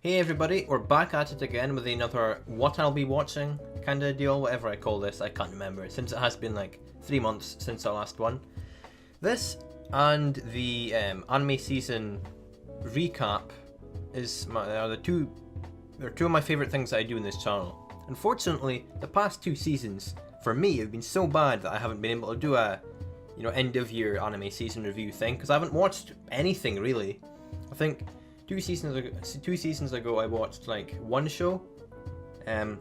Hey everybody, we're back at it again with another what I'll be watching kind of deal, whatever I call this, I can't remember, since it has been like 3 months since our last one. This and the anime season recap are two of my favourite things that I do in this channel. Unfortunately, the past 2 seasons, for me, have been so bad that I haven't been able to do a end of year anime season review thing, because I haven't watched anything really. I think 2 seasons ago I watched like one show, and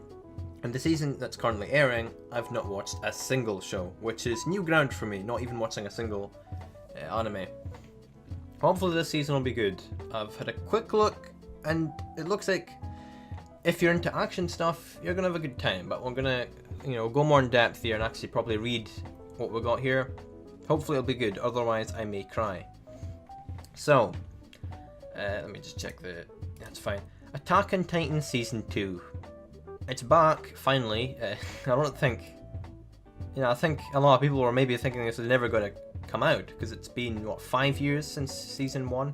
the season that's currently airing I've not watched a single show, which is new ground for me, not even watching a single anime. Hopefully this season will be good. I've had a quick look and it looks like if you're into action stuff you're gonna have a good time, but we're gonna go more in depth here and actually probably read what we got here. Hopefully it'll be good, otherwise I may cry. So let me just check that's fine. Attack on Titan Season 2. It's back, finally. I don't think... I think a lot of people were maybe thinking this was never going to come out, because it's been, 5 years since Season 1?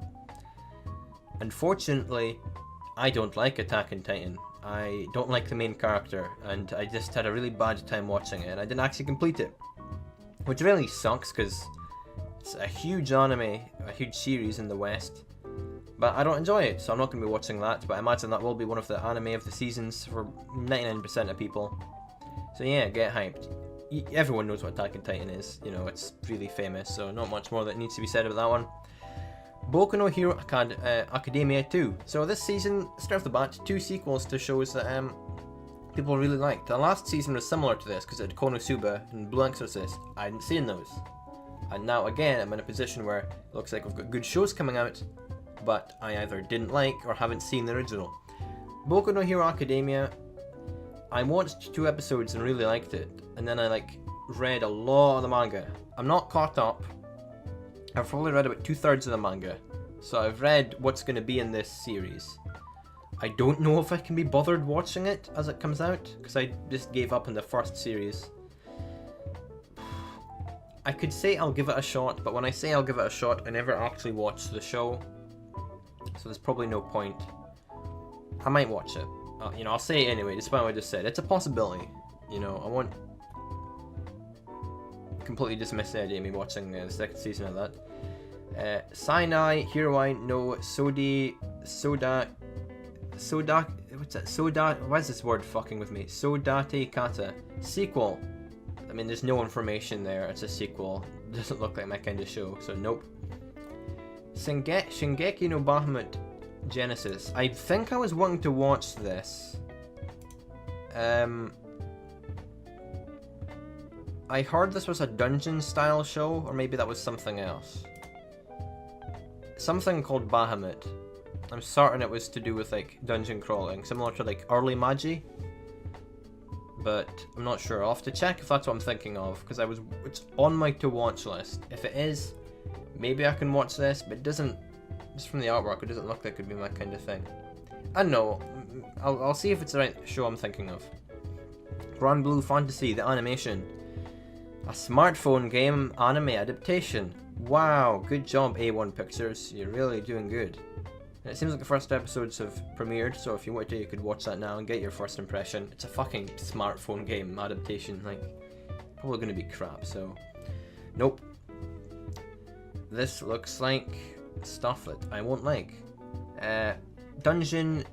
Unfortunately, I don't like Attack on Titan. I don't like the main character, and I just had a really bad time watching it, and I didn't actually complete it. Which really sucks, because it's a huge anime, a huge series in the West. But I don't enjoy it, so I'm not going to be watching that, but I imagine that will be one of the anime of the seasons for 99% of people. So yeah, get hyped. Everyone knows what Attack on Titan is, it's really famous, so not much more that needs to be said about that one. Boku no Hero Academia 2. So this season, straight off the bat, 2 sequels to shows that people really liked. The last season was similar to this, because it had Konosuba and Blue Exorcist. I hadn't seen those. And now again, I'm in a position where it looks like we've got good shows coming out, but I either didn't like or haven't seen the original. Boku no Hero Academia, I watched 2 episodes and really liked it, and then I read a lot of the manga. I'm not caught up. I've probably read about 2/3 of the manga, so I've read what's going to be in this series. I don't know if I can be bothered watching it as it comes out, because I just gave up on the first series. I could say I'll give it a shot, but when I say I'll give it a shot, I never actually watch the show. So there's probably no point. I might watch it. I'll say it anyway, despite what I just said. It's a possibility. I won't completely dismiss the idea of me watching the second season of that. Sainai Hiroi no Soda... What's that? Why is this word fucking with me? Sodate Kata. Sequel. I mean, there's no information there. It's a sequel. It doesn't look like my kind of show, so nope. Shingeki no Bahamut Genesis. I think I was wanting to watch this. I heard this was a dungeon style show, or maybe that was something else. Something called Bahamut. I'm certain it was to do with dungeon crawling, similar to early Magi. But I'm not sure. I'll have to check if that's what I'm thinking of, because it's on my to watch list. If it is, maybe I can watch this, but it doesn't, just from the artwork, it doesn't look like it could be my kind of thing. I don't know. I'll see if it's the right show I'm thinking of. Grand Blue Fantasy, the animation. A smartphone game anime adaptation. Wow, good job A1 Pictures. You're really doing good. And it seems like the first episodes have premiered, so if you wanted to, you could watch that now and get your first impression. It's a fucking smartphone game adaptation, probably gonna be crap, so nope. This looks like stuff that I won't like. Dungeon,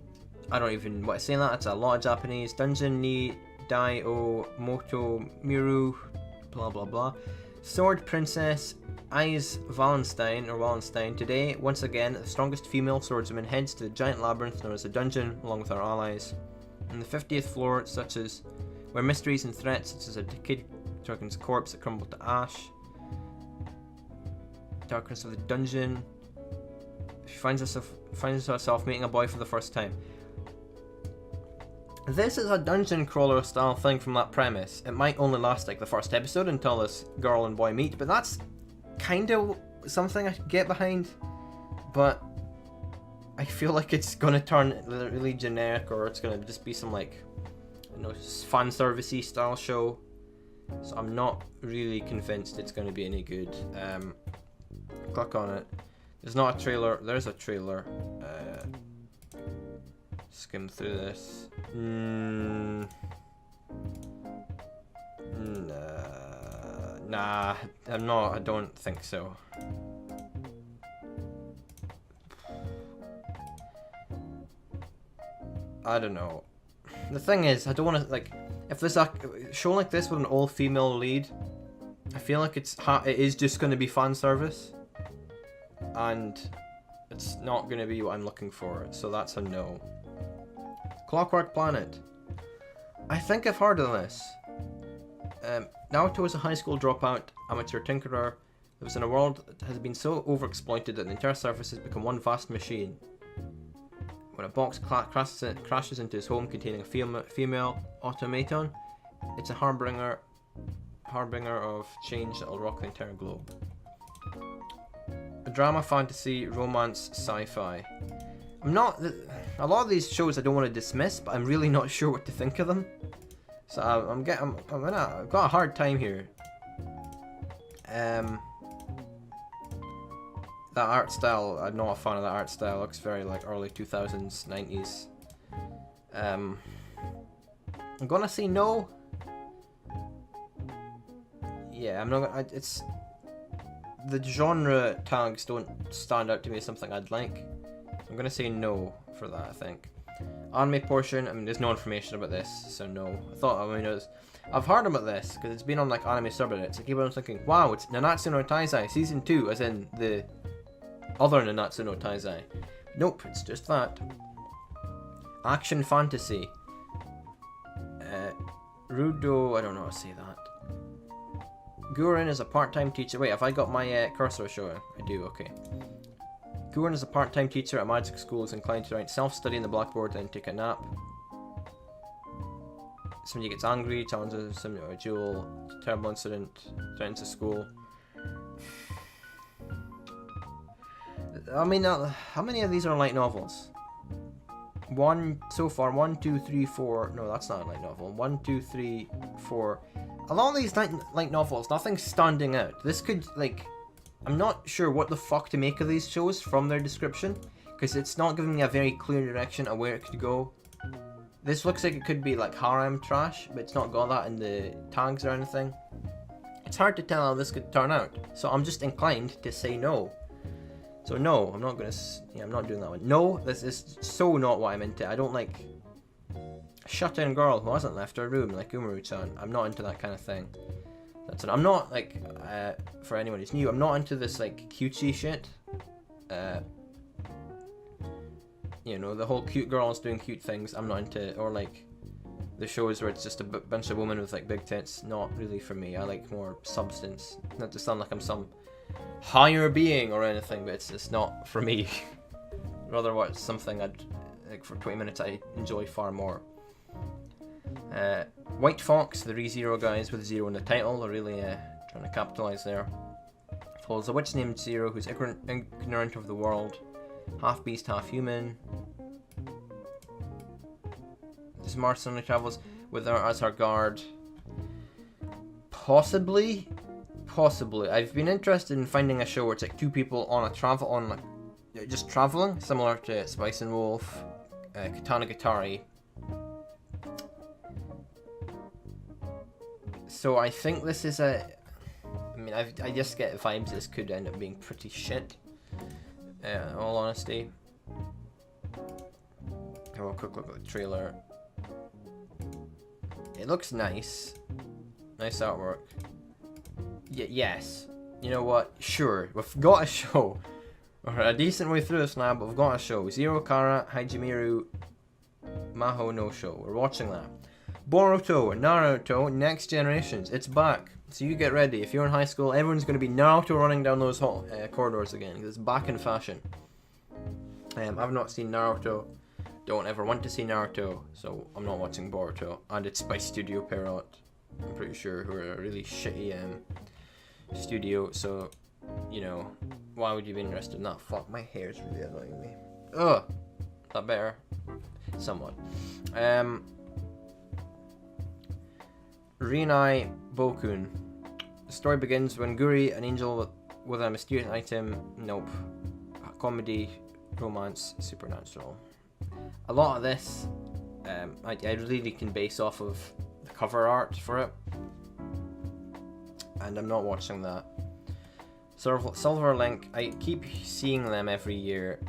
I don't even want to say that, it's a lot of Japanese. Dungeon ni Dai o Moto Miru, blah blah blah. Sword Princess Aiz Wallenstein. Today, once again, the strongest female swordswoman heads to the giant labyrinth known as the dungeon, along with her allies. On the 50th floor, where mysteries and threats such as a decayed dragon's corpse that crumbled to ash. Darkness of the dungeon. She finds herself meeting a boy for the first time. This is a dungeon crawler style thing from that premise. It might only last the first episode until this girl and boy meet, but that's kind of something I could get behind. But I feel like it's gonna turn really generic, or it's gonna just be some fan servicey style show. So I'm not really convinced it's gonna be any good. Click on it. There's not a trailer. There's a trailer. skim through this. Nah, I'm not. I don't think so. I don't know. The thing is, I don't want to, like, if there's a show like this with an all-female lead, I feel like it is just going to be fan service, and it's not going to be what I'm looking for, so that's a no. Clockwork Planet. I think I've heard of this. Naruto is a high school dropout, amateur tinkerer, who is in a world that has been so overexploited that the entire surface has become one vast machine. When a box crashes into his home containing a female automaton, it's a harbinger of change that will rock the entire globe. A drama, fantasy, romance, sci-fi. A lot of these shows I don't want to dismiss, but I'm really not sure what to think of them. So I've got a hard time here. That art style, I'm not a fan of that art style. It looks very like early 2000s, 90s. I'm gonna say no. Yeah, I'm not gonna. It's the genre tags don't stand out to me as something I'd like. I'm gonna say no for that. I think anime portion. I mean, there's no information about this, so no. I've heard about this because it's been on like anime subreddits. I keep on thinking, wow, it's Nanatsu no Taizai season 2, as in the other Nanatsu no Taizai. Nope, it's just that. Action fantasy. Rudo, I don't know how to say that. Guren is a part-time teacher. Wait, have I got my cursor showing? I do, okay. Guren is a part-time teacher at a magic school, is inclined to write self-study on the blackboard and take a nap. Somebody gets angry, challenges somebody to a duel, terrible incident, threatens the school. I mean, how many of these are light novels? So far, 1, 2, 3, 4. No, that's not a light novel. 1, 2, 3, 4. A lot of these light novels, nothing's standing out. This could, like, I'm not sure what the fuck to make of these shows from their description, because it's not giving me a very clear direction of where it could go. This looks like it could be like harem trash, but it's not got that in the tags or anything. It's hard to tell how this could turn out, so I'm just inclined to say no. So no, I'm not gonna. Yeah, I'm not doing that one. No, this is so not what I'm into. I don't like a shut-in girl who hasn't left her room like Umaru-chan. I'm not into that kind of thing. That's it. I'm not like for anyone who's new. I'm not into this like cutesy shit. You know, the whole cute girls doing cute things. I'm not into, or like the shows where it's just a bunch of women with like big tits. Not really for me. I like more substance. Not to sound like I'm some higher being or anything, but it's just not for me. Rather watch something I'd like for 20 minutes I enjoy far more. White Fox, the ReZero guys with zero in the title, are really trying to capitalize there. Follows a witch named Zero who's ignorant of the world, half beast, half human. This mercenary travels with her as her guard. Possibly. I've been interested in finding a show where it's like two people on just traveling, similar to Spice and Wolf, Katana Gatari. So I think this is I just get vibes this could end up being pretty shit. In all honesty. Have a quick look at the trailer. It looks nice. Nice artwork. Yes. You know what? Sure. We've got a show. We're a decent way through this now, but we've got a show. Zero Kara Hajimiru Maho no Show. We're watching that. Boruto, Naruto, Next Generations. It's back. So you get ready. If you're in high school, everyone's going to be Naruto running down those corridors again, because it's back in fashion. I've not seen Naruto. Don't ever want to see Naruto, so I'm not watching Boruto. And it's by Studio Pierrot, I'm pretty sure, who are a really shitty studio, so, you know, why would you be interested in that? Fuck, my hair's really annoying me. Ugh! Is that better? Somewhat. Rinai Bokun. The story begins when Guri, an angel with a mysterious item, comedy, romance, supernatural. A lot of this, I really can base off of the cover art for it, and I'm not watching that. Silver Link, I keep seeing them every year,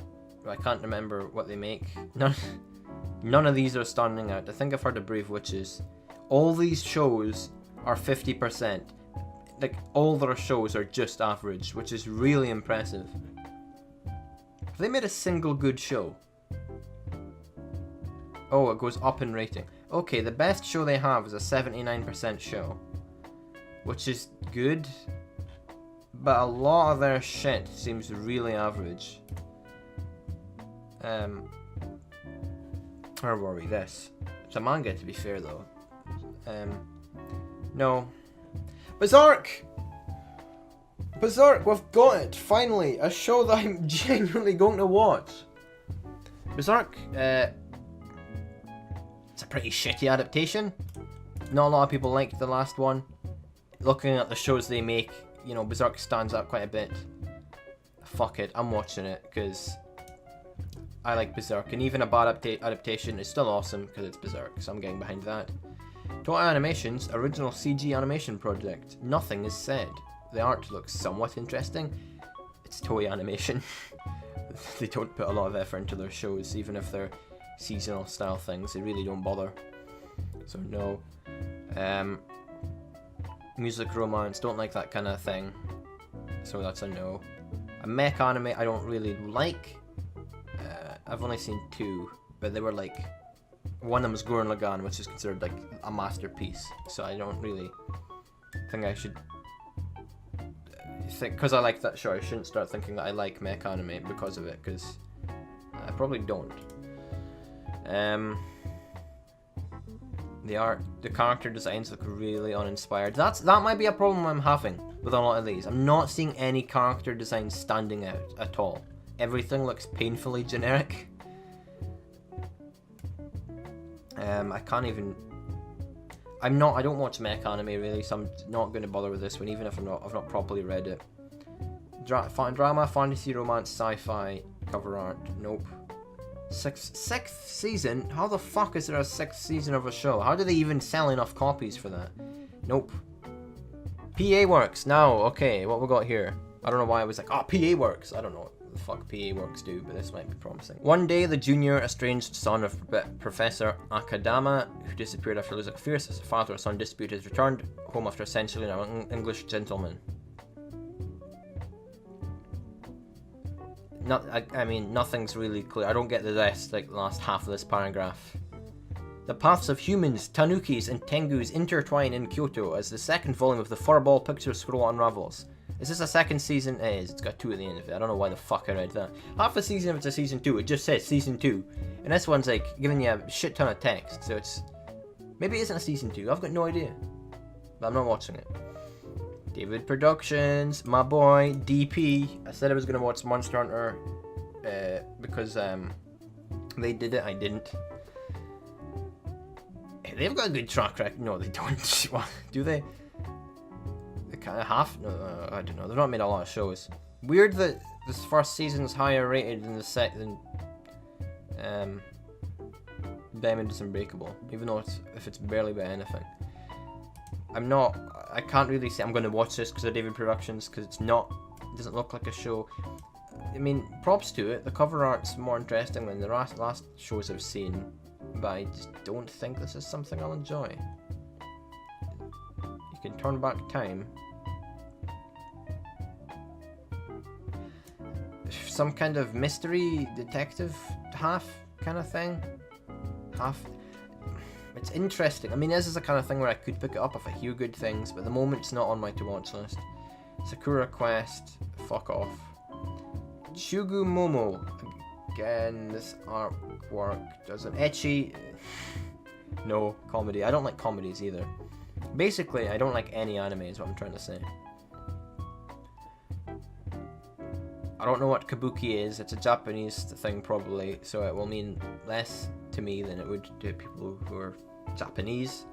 but I can't remember what they make. None of these are standing out. I think I've heard of Brave Witches. All these shows are 50%. Like, all their shows are just average, which is really impressive. Have they made a single good show? Oh, it goes up in rating. Okay, the best show they have is a 79% show, which is good, but a lot of their shit seems really average. Where were we? This. It's a manga, to be fair, though. No. Berserk! Berserk, we've got it! Finally! A show that I'm genuinely going to watch. Berserk, it's a pretty shitty adaptation. Not a lot of people liked the last one. Looking at the shows they make, you know, Berserk stands out quite a bit. Fuck it, I'm watching it, because I like Berserk, and even a bad adaptation is still awesome, because it's Berserk, so I'm getting behind that. Toei Animation's original CG animation project. Nothing is said. The art looks somewhat interesting. It's Toei Animation. They don't put a lot of effort into their shows, even if they're seasonal style things. They really don't bother. So no. Music romance, don't like that kind of thing. So that's a no. A mech anime I don't really like. I've only seen 2, but they were like, one of them was Gurren Lagann, which is considered like a masterpiece. So I don't really think I should think, because I like that show, I shouldn't start thinking that I like mech anime because of it, because I probably don't. The character designs look really uninspired. That might be a problem I'm having with a lot of these. I'm not seeing any character designs standing out at all. Everything looks painfully generic. I can't even. I don't watch mech anime really, so I'm not going to bother with this one, even if I've not properly read it. Drama, fantasy, romance, sci-fi, cover art. Nope. Sixth season? How the fuck is there a 6th season of a show? How do they even sell enough copies for that? Nope. PA Works. Now, okay, what we got here? I don't know why I was like, oh, PA Works. I don't know what the fuck PA Works do, but this might be promising. One day, the junior estranged son of Professor Akadama, who disappeared after losing fierce as a father-son dispute, has returned home after essentially an English gentleman. I mean, nothing's really clear. I don't get the rest, like the last half of this paragraph. The paths of humans, tanukis, and tengus intertwine in Kyoto as the second volume of the Furball picture scroll unravels. Is this a 2nd season? It is. It's got 2 at the end of it. I don't know why the fuck I read that. Half a season if it's a season 2. It just says season 2. And this one's like giving you a shit ton of text. So it's... Maybe it isn't a season 2. I've got no idea. But I'm not watching it. David Productions, my boy, DP. I said I was going to watch Monster Hunter because they did it. I didn't. They've got a good track record. No, they don't. Do they? They kind of have. No, I don't know. They've not made a lot of shows. Weird that this first season's higher rated than the second. Diamond is Unbreakable, even though if it's barely by anything. I can't really say I'm going to watch this because of David Productions, because it doesn't look like a show. I mean, props to it. The cover art's more interesting than the last shows I've seen, but I just don't think this is something I'll enjoy. You can turn back time. Some kind of mystery detective half kind of thing. It's interesting. I mean, this is the kind of thing where I could pick it up if I hear good things, but at the moment it's not on my to-watch list. Sakura Quest, fuck off. Shugu Momo, again, this artwork doesn't... Ecchi, no, comedy. I don't like comedies either. Basically, I don't like any anime is what I'm trying to say. I don't know what kabuki is. It's a Japanese thing probably, so it will mean less to me than it would to people who are Japanese.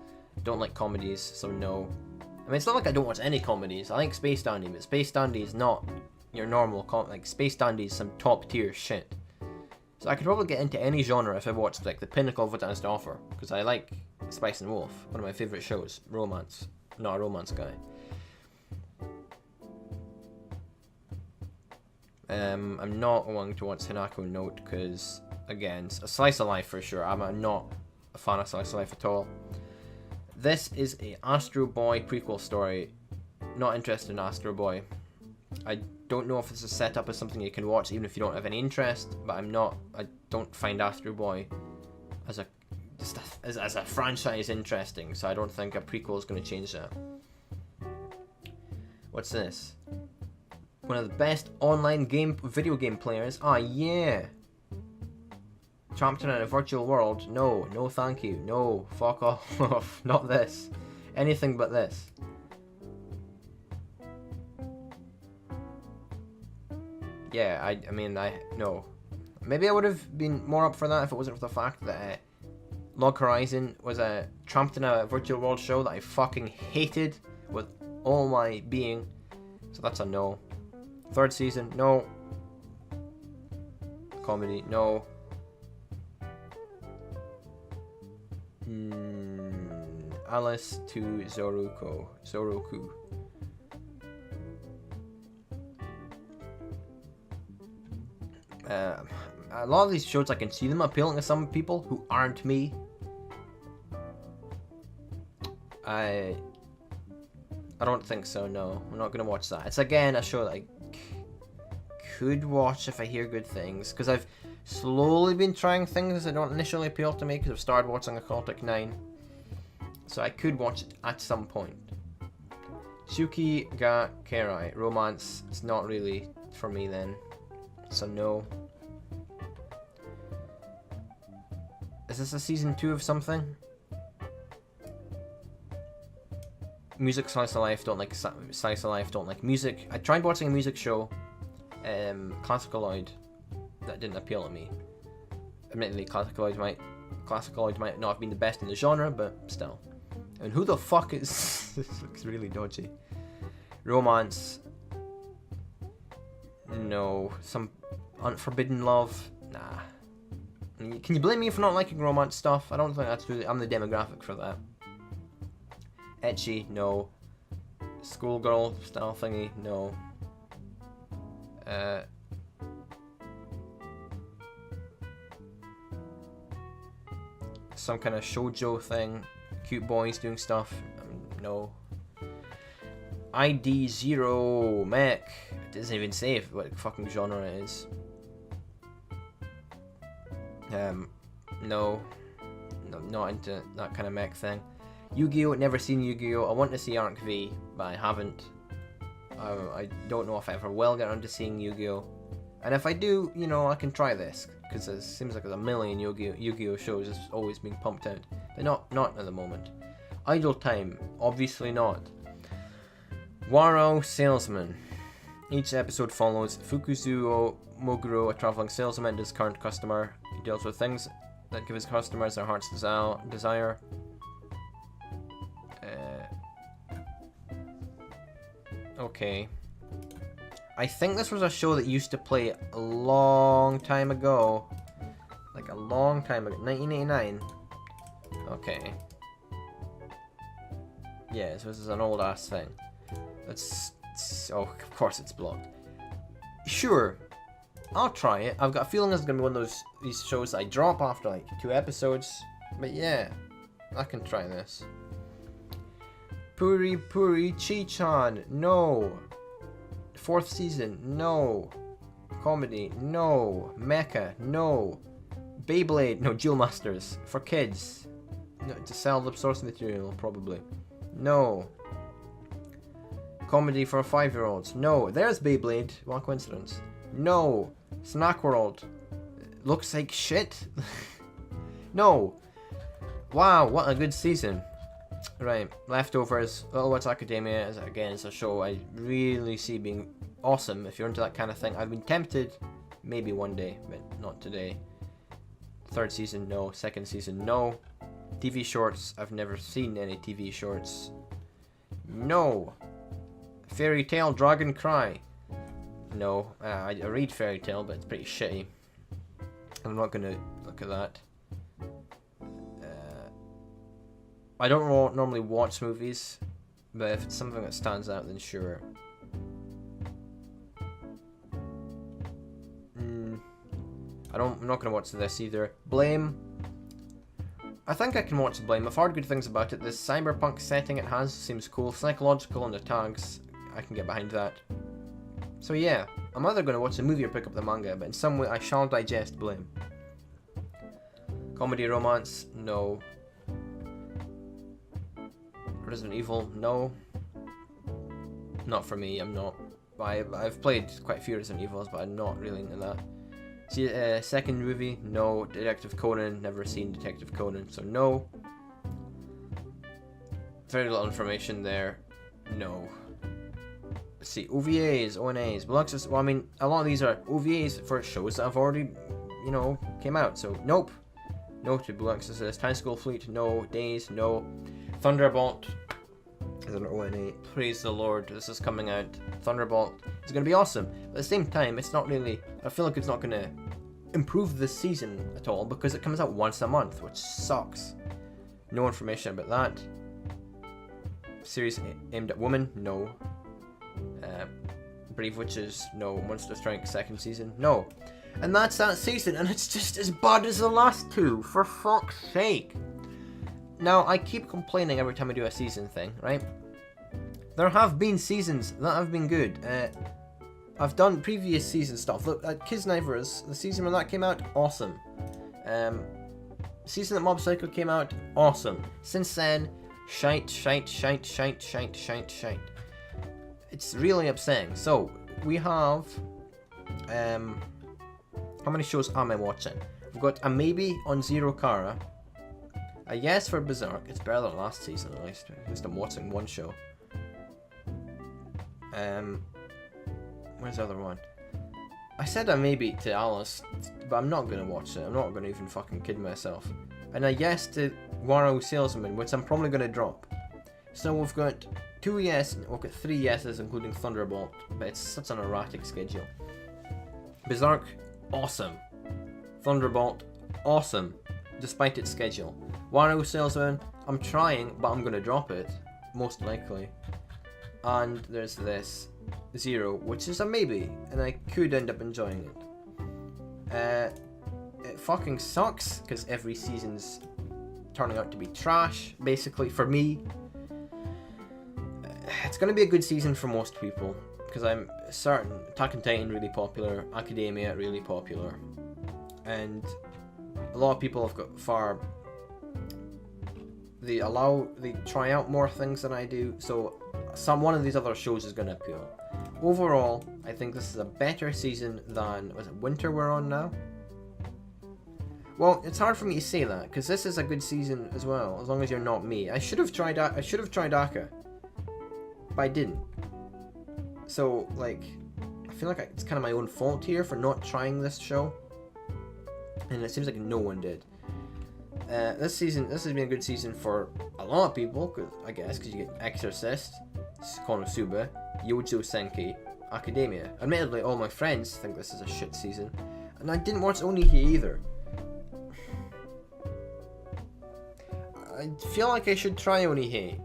Don't like comedies, so no. I mean, it's not like I don't watch any comedies. I like Space Dandy, but Space Dandy is not your normal like Space Dandy is some top tier shit. So I could probably get into any genre if I watched like the pinnacle of what it has to offer, because I like Spice and Wolf, one of my favourite shows. Romance, not a romance guy. I'm not going to watch Hinako Note because, again, it's a slice of life for sure. I'm not a fan of slice of life at all. This is a Astro Boy prequel story. Not interested in Astro Boy. I don't know if it's a setup as something you can watch even if you don't have any interest, but I don't find Astro Boy as a franchise interesting, so I don't think a prequel is going to change that. What's this? One of the best online video game players. Ah, yeah. Trapped in a virtual world. No, no thank you. No, fuck off. Not this. Anything but this. Yeah, I mean, no. Maybe I would have been more up for that if it wasn't for the fact that Log Horizon was a trapped in a virtual world show that I fucking hated with all my being. So that's a no. Third season, no. Comedy, no. Alice to Zoroku. A lot of these shows, I can see them appealing to some people who aren't me. I don't think so, no. I'm not going to watch that. It's again a show that I could watch if I hear good things, because I've slowly been trying things that don't initially appeal to me, because I've started watching Occultic 9. So I could watch it at some point. Tsuki ga Kerai. Romance. It's not really for me then. So no. Is this a season 2 of something? Music slice of life, don't like slice of life, don't like music. I tried watching a music show, Classicaloid, that didn't appeal to me. Admittedly, Classicaloid might not have been the best in the genre, but still. And who the fuck is... This looks really dodgy. Romance. No. Some unforbidden love. Nah. Can you blame me for not liking romance stuff? I don't think that's really... I'm the demographic for that. Ecchi, no. Schoolgirl style thingy, no. Some kind of shoujo thing. Cute boys doing stuff, no. ID Zero Mech. It doesn't even say what fucking genre it is. No, not into that kind of mech thing. Yu-Gi-Oh! Never seen Yu-Gi-Oh! I want to see Arc V, but I haven't. I don't know if I ever will get around to seeing Yu-Gi-Oh! And if I do, you know, I can try this, because it seems like there's a million Yu-Gi-Oh! Shows that's always being pumped out. They're not at the moment. Idle Time, obviously not. Waro Salesman. Each episode follows Fukuzuo Moguro, a traveling salesman, and his current customer. He deals with things that give his customers their heart's desire. Okay. I think this was a show that used to play a long time ago. Like a long time ago. 1989. Okay. Yeah, so this is an old ass thing. Oh, of course it's blocked. Sure. I'll try it. I've got a feeling this is going to be one of these shows that I drop after like 2 episodes. But yeah, I can try this. Puri Puri Chi-chan, no. 4th season, no. Comedy, no. Mecha, no. Beyblade, no. Duel Masters, for kids. No, to sell the source material, probably. No. Comedy for 5-year-olds, no. There's Beyblade, what coincidence. No. Snack World, looks like shit. No. Wow, what a good season. Right, Leftovers, Little Witch Academia is again, it's a show I really see being awesome if you're into that kind of thing. I've been tempted, maybe one day, but not today. 3rd season, no. 2nd season, no. TV shorts, I've never seen any TV shorts. No. Fairy Tail Dragon Cry. No, I read Fairy Tail, but it's pretty shitty. I'm not going to look at that. I don't normally watch movies, but if it's something that stands out, then sure. I'm not going to watch this either. Blame. I think I can watch Blame. I've heard good things about it. This cyberpunk setting it has seems cool. Psychological and the tags, I can get behind that. So yeah, I'm either going to watch the movie or pick up the manga, but in some way I shall digest Blame. Comedy romance, no. Resident Evil, no. Not for me, I'm not. I've played quite a few Resident Evils, but I'm not really into that. See, second movie, no. Detective Conan, never seen Detective Conan, so no. Very little information there, no. Let's see, OVAs, ONAs, Bluxus, well I mean, a lot of these are OVAs for shows that have already, you know, came out, so nope. No to Blue Exorcist, High School Fleet, no. Days, no. Thunderbolt is an ONA. Praise the Lord, this is coming out. Thunderbolt is going to be awesome. But at the same time, it's not really... I feel like it's not going to improve this season at all because it comes out once a month, which sucks. No information about that. Series aimed at women, no. Brave Witches, no. Monster Strike second season, no. And that's that season, and it's just as bad as the last two, for fuck's sake. Now, I keep complaining every time I do a season thing, right? There have been seasons that have been good. I've done previous season stuff. Look, at Kiznivers, the season when that came out, awesome. Season that Mob Psycho came out, awesome. Since then, shite. It's really upsetting. So, we have... how many shows am I watching? We've got a maybe on Zero Kara. A yes for Berserk. It's better than last season at least. At least I'm watching one show. Where's the other one? I said a maybe to Alice, but I'm not going to watch it. I'm not going to even fucking kid myself. And a yes to Waro Salesman, which I'm probably going to drop. So we've got 2 yes, we've got 3 yeses including Thunderbolt, but it's such an erratic schedule. Berserk, awesome. Thunderbolt, awesome, despite its schedule. Waro Salesman, I'm trying, but I'm going to drop it, most likely. And there's this, Zero, which is a maybe, and I could end up enjoying it. It fucking sucks, because every season's turning out to be trash, basically, for me. It's going to be a good season for most people, because I'm certain Attack on Titan really popular, Academia really popular, and a lot of people have got they try out more things than I do, so one of these other shows is going to appeal. Overall, I think this is a better season than, was it Winter we're on now? Well, it's hard for me to say that, because this is a good season as well, as long as you're not me. I should have tried Aka, but I didn't. So, like, I feel like it's kind of my own fault here for not trying this show, and it seems like no one did. This has been a good season for a lot of people, I guess, because you get Exorcist, Konosuba, Yojo Senki, Academia. Admittedly, all my friends think this is a shit season, and I didn't watch Onihi either. I feel like I should try Onihi,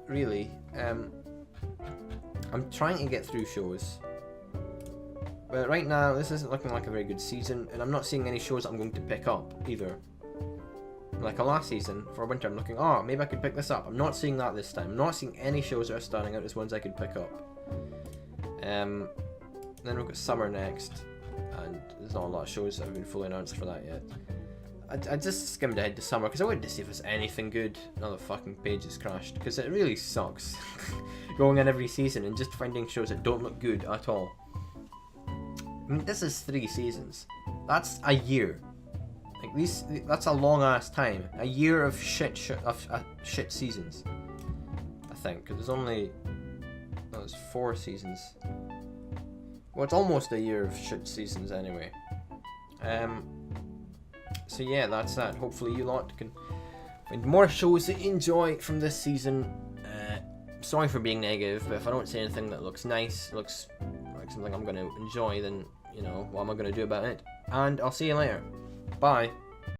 really. I'm trying to get through shows, but right now this isn't looking like a very good season, and I'm not seeing any shows that I'm going to pick up either. Like a last season for Winter, I'm looking, oh, maybe I could pick this up. I'm not seeing that this time. I'm not seeing any shows that are starting out as ones I could pick up. Then we've got Summer next, and there's not a lot of shows that have been fully announced for that yet. I just skimmed ahead to Summer because I wanted to see if there's anything good. Another fucking page has crashed because it really sucks going in every season and just finding shows that don't look good at all. I mean, this is 3 seasons. That's a year. Like that's a long ass time. A year of shit seasons. I think because there's 4 seasons. Well, it's almost a year of shit seasons anyway. So yeah, that's that. Hopefully you lot can find more shows to enjoy from this season. Sorry for being negative, but if I don't say anything that looks nice, looks like something I'm going to enjoy, then, you know, what am I going to do about it? And I'll see you later. Bye.